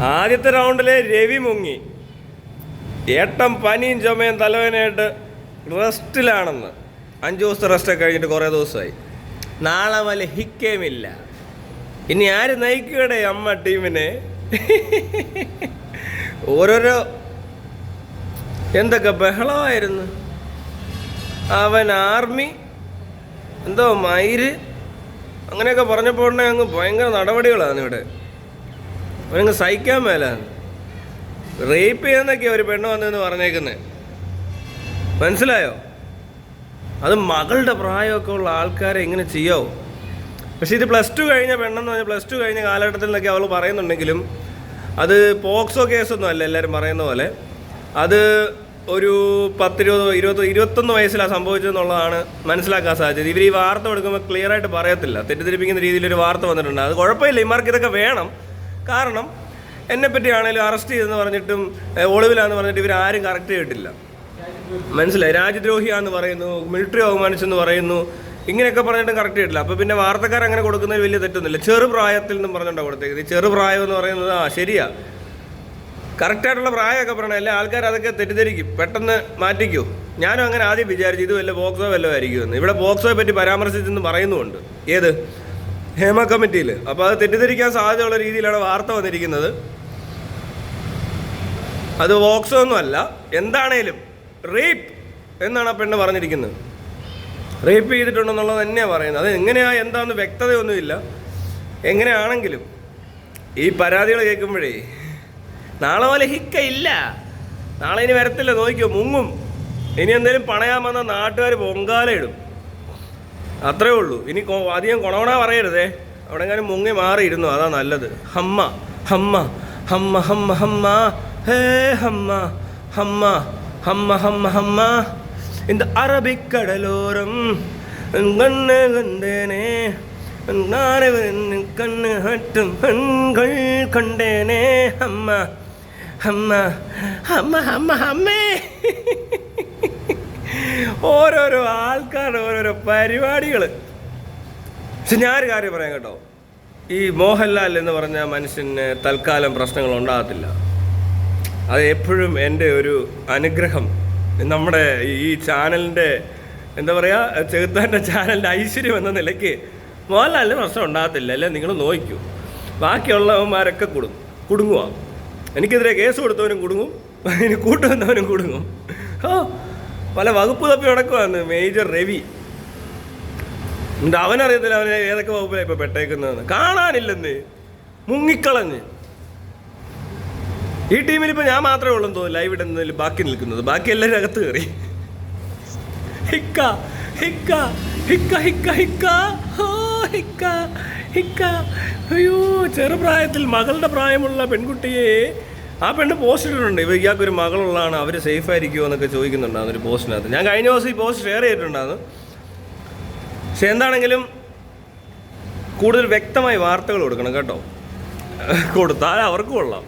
ആദ്യത്തെ റൗണ്ടിൽ രവി മുങ്ങി. ഏട്ടൻ പനിയും ചുമയും തലവേനയായിട്ട് റെസ്റ്റിലാണെന്ന്. 5 ദിവസത്തെ റെസ്റ്റൊക്കെ കഴിഞ്ഞിട്ട് കുറേ ദിവസമായി. നാളെ വല്ല ഹിക്കേമില്ല. ഇനി ആര് നയിക്കുകയുടെ അമ്മ ടീമിനെ? ഓരോരോ എന്തൊക്കെ ബഹളമായിരുന്നു. അവൻ ആർമി, എന്തോ മയിര്, അങ്ങനെയൊക്കെ പറഞ്ഞപ്പോൾ അങ്ങ് ഭയങ്കര നടപടികളാണ് ഇവിടെ. അവനങ്ങ് സഹിക്കാൻ മേലാണ്. റേപ്പ് ചെയ്യുന്നൊക്കെയാണ് ഒരു പെണ്ണ് വന്നതെന്ന് പറഞ്ഞേക്കുന്നത്. മനസ്സിലായോ? അത് മകളുടെ പ്രായമൊക്കെ ഉള്ള ആൾക്കാരെ ഇങ്ങനെ ചെയ്യാവോ? പക്ഷേ ഇത് +2 കഴിഞ്ഞ പെണ്ണെന്ന് പറഞ്ഞാൽ +2 കഴിഞ്ഞ കാലഘട്ടത്തിൽ നിന്നൊക്കെ അവൾ പറയുന്നുണ്ടെങ്കിലും അത് പോക്സോ കേസൊന്നും അല്ല എല്ലാവരും പറയുന്ന പോലെ. അത് ഒരു 10, 20, 21 വയസ്സിലാണ് സംഭവിച്ചതെന്നുള്ളതാണ് മനസ്സിലാക്കാൻ സാധിച്ചത്. ഇവർ ഈ വാർത്ത കൊടുക്കുമ്പോൾ ക്ലിയറായിട്ട് പറയത്തില്ല. തെറ്റിദ്ധരിപ്പിക്കുന്ന രീതിയിലൊരു വാർത്ത വന്നിട്ടുണ്ട്. അത് കുഴപ്പമില്ല, ഇമാർക്ക് ഇതൊക്കെ വേണം. കാരണം എന്നെപ്പറ്റി ആണെങ്കിലും അറസ്റ്റ് ചെയ്തെന്ന് പറഞ്ഞിട്ടും ഒളിവിലാന്ന് പറഞ്ഞിട്ട് ഇവർ ആരും കറക്റ്റ് ചെയ്തിട്ടില്ല. മനസ്സിലായി? രാജ്യദ്രോഹിയാന്ന് പറയുന്നു, മിലിറ്ററി അവമാനിച്ചെന്ന് പറയുന്നു, ഇങ്ങനെയൊക്കെ പറഞ്ഞിട്ടും കറക്റ്റ് ചെയ്തിട്ടില്ല. അപ്പോൾ പിന്നെ വാർത്തക്കാർ അങ്ങനെ കൊടുക്കുന്നതിൽ വലിയ തെറ്റൊന്നുമില്ല. ചെറുപ്രായത്തിൽ നിന്നും പറഞ്ഞിട്ടുണ്ടോ കൊടുത്തേക്കുന്നത്? ഈ ചെറുപ്രായം എന്ന് പറയുന്നത് ശരിയാ, കറക്റ്റായിട്ടുള്ള പ്രായമൊക്കെ പറയണം. എല്ലാ ആൾക്കാർ അതൊക്കെ തെറ്റിദ്ധരിക്കും, പെട്ടെന്ന് മാറ്റിക്കോ. ഞാനും അങ്ങനെ ആദ്യം വിചാരിച്ചു ഇത് വല്ല പോക്സോ വല്ലതും ആയിരിക്കുമെന്ന്. ഇവിടെ പോക്സോയെ പറ്റി പരാമർശിച്ചെന്ന് പറയുന്നുമുണ്ട്. ഏത് ഹേമ കമ്മിറ്റിയിൽ. അപ്പോൾ അത് തെറ്റിദ്ധരിക്കാൻ സാധ്യതയുള്ള രീതിയിലാണ് വാർത്ത വന്നിരിക്കുന്നത്. അത് പോക്സോ ഒന്നും അല്ല. എന്താണേലും റേപ്പ് എന്നാണ് ആ പെണ്ണ് പറഞ്ഞിരിക്കുന്നത്. റേപ്പ് ചെയ്തിട്ടുണ്ടെന്നുള്ളത് തന്നെയാണ് പറയുന്നത്. അത് എങ്ങനെയാണ് എന്താണെന്ന് വ്യക്തതയൊന്നുമില്ല. എങ്ങനെയാണെങ്കിലും ഈ പരാതികൾ കേൾക്കുമ്പോഴേ നാളെ പോലെ ഹിക്കയില്ല. നാളെ ഇനി വരത്തില്ല, നോക്കിയോ, മുങ്ങും. ഇനി എന്തെങ്കിലും പണയാമെന്ന നാട്ടുകാർ പൊങ്കാലയിടും. അത്രേ ഉള്ളൂ. ഇനി അധികം കൊണവണ പറയരുതേ. അവിടെ എങ്ങാനും മുങ്ങി മാറിയിരുന്നു, അതാ നല്ലത്. ഹമ്മ ഹമ്മ ഹമ്മ ഹമ്മ ഹമ്മ ഹേ ഹമ്മ ഹമ്മ ഹമ്മ ഹമ്മ ഹമ്മ இந்த அரபிக்கடலோரம் கண்ணு கண்டேனே கண்ணு ஹட்டும் பெண்கள் கண்டேனே അമ്മ അമ്മ അമ്മ അമ്മ അമ്മേ. ഓരോരോ ആൾക്കാരുടെ ഓരോരോ പരിപാടികൾ. പക്ഷെ ഞാനൊരു കാര്യം പറയാം കേട്ടോ, ഈ മോഹൻലാൽ എന്ന് പറഞ്ഞ മനുഷ്യന് തൽക്കാലം പ്രശ്നങ്ങൾ ഉണ്ടാകത്തില്ല. അത് എപ്പോഴും എൻ്റെ ഒരു അനുഗ്രഹം. നമ്മുടെ ഈ ചാനലിൻ്റെ എന്താ പറയുക, ചെകുത്താൻ്റെ ചാനലിൻ്റെ ഐശ്വര്യം എന്ന നിലയ്ക്ക് മോഹൻലാലിന് പ്രശ്നം ഉണ്ടാകത്തില്ല. അല്ലേ നിങ്ങൾ നോക്കൂ. ബാക്കിയുള്ളവന്മാരൊക്കെ കുടുങ്ങുക. എനിക്കെതിരെ കേസ് കൊടുത്തവനും കുടുങ്ങും, ഇനി കൂട്ടുവന്നവനും കുടുങ്ങും. പല വകുപ്പ് തപ്പി നടക്കുവാന്ന് മേജർ രവി. അവനറിയത്തില്ല അവന് ഏതൊക്കെ വകുപ്പിലാണ് ഇപ്പോൾ പെട്ടേക്കുന്നതെന്ന്. കാണാനില്ലെന്ന് മുങ്ങിക്കളഞ്ഞ്. ഈ ടീമിൽ ഇപ്പോൾ ഞാൻ മാത്രമേ ഉള്ളൂ തോന്നുന്നു ലൈവ് ഇടുന്നതിൽ ബാക്കി നിൽക്കുന്നത്. ബാക്കി എല്ലാവരും അകത്ത് കയറി. ഹിക്ക ഹിക്ക ഹിക്ക ഹിക്ക ഹിക്ക ഹിക്ക ഹിക്ക. അയ്യോ, ചെറുപ്രായത്തിൽ മകളുടെ പ്രായമുള്ള പെൺകുട്ടിയെ ആ പെണ്ണ് പോസ്റ്റ് ഇട്ടിട്ടുണ്ട്. ഇയാൾക്കൊരു മകളുള്ളതാണ്, അവർ സേഫ് ആയിരിക്കുമോ എന്നൊക്കെ ചോദിക്കുന്നുണ്ടാകുന്നു ഒരു പോസ്റ്റിനകത്ത്. ഞാൻ കഴിഞ്ഞ ദിവസം ഈ പോസ്റ്റ് ഷെയർ ചെയ്തിട്ടുണ്ടായിരുന്നു. പക്ഷെ എന്താണെങ്കിലും കൂടുതൽ വ്യക്തമായി വാർത്തകൾ കൊടുക്കണം കേട്ടോ. കൊടുത്താൽ അവർക്ക് കൊള്ളാം.